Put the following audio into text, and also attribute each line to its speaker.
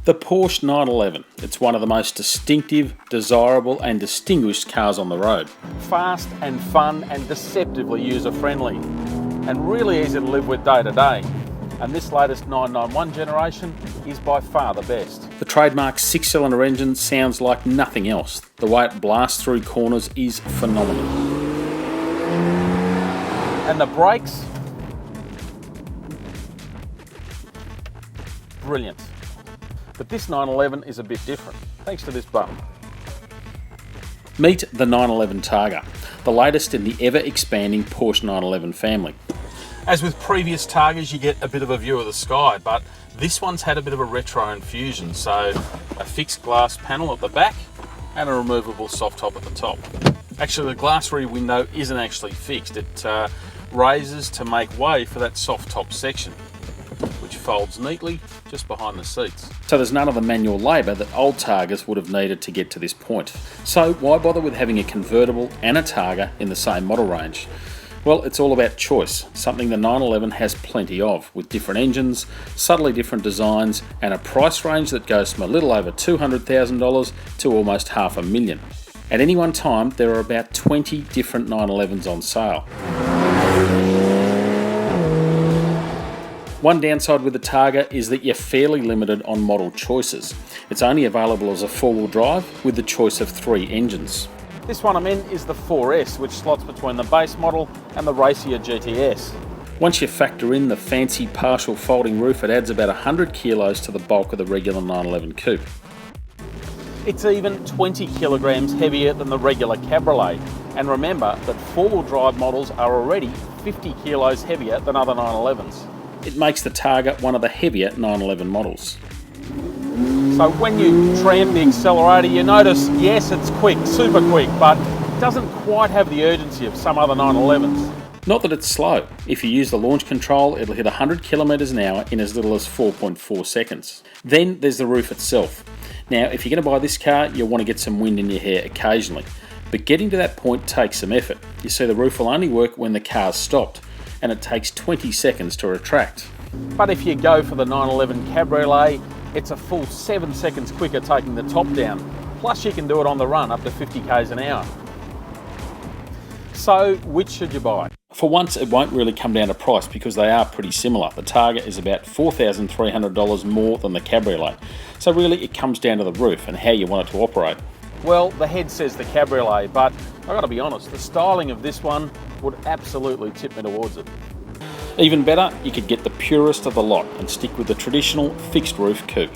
Speaker 1: The Porsche 911. It's one of the most distinctive, desirable and distinguished cars on the road.
Speaker 2: Fast and fun and deceptively user-friendly, and really easy to live with day to day. And this latest 991 generation is by far the best.
Speaker 1: The trademark 6-cylinder engine sounds like nothing else. The way it blasts through corners is phenomenal.
Speaker 2: And the brakes? Brilliant. But this 911 is a bit different, thanks to this button.
Speaker 1: Meet the 911 Targa, the latest in the ever-expanding Porsche 911 family.
Speaker 2: As with previous Targas, you get a bit of a view of the sky, but this one's had a bit of a retro infusion, so a fixed glass panel at the back and a removable soft top at the top. Actually, the glass rear window isn't actually fixed. It raises to make way for that soft top section, which folds neatly just behind the seats.
Speaker 1: So there's none of the manual labour that old Targas would have needed to get to this point. So why bother with having a convertible and a Targa in the same model range? Well, it's all about choice, something the 911 has plenty of, with different engines, subtly different designs, and a price range that goes from a little over $200,000 to almost $500,000. At any one time, there are about 20 different 911s on sale. One downside with the Targa is that you're fairly limited on model choices. It's only available as a four-wheel drive with the choice of 3 engines.
Speaker 2: This one I'm in is the 4S, which slots between the base model and the racier GTS.
Speaker 1: Once you factor in the fancy partial folding roof, it adds about 100 kilos to the bulk of the regular 911 coupe.
Speaker 2: It's even 20 kilograms heavier than the regular Cabriolet. And remember that four-wheel drive models are already 50 kilos heavier than other 911s.
Speaker 1: It makes the Targa one of the heavier 911 models.
Speaker 2: So when you tram the accelerator, you notice, yes, it's quick, super quick, but it doesn't quite have the urgency of some other 911s.
Speaker 1: Not that it's slow. If you use the launch control, it'll hit 100 kilometres an hour in as little as 4.4 seconds. Then there's the roof itself. Now, if you're going to buy this car, you'll want to get some wind in your hair occasionally. But getting to that point takes some effort. You see, the roof will only work when the car's stopped, and it takes 20 seconds to retract.
Speaker 2: But if you go for the 911 Cabriolet, it's a full 7 seconds quicker taking the top down. Plus you can do it on the run up to 50 k's an hour. So which should you buy?
Speaker 1: For once, it won't really come down to price because they are pretty similar. The Targa is about $4,300 more than the Cabriolet. So really it comes down to the roof and how you want it to operate.
Speaker 2: Well, the head says the Cabriolet, but I've got to be honest, the styling of this one would absolutely tip me towards it.
Speaker 1: Even better, you could get the purest of the lot and stick with the traditional fixed roof coupe.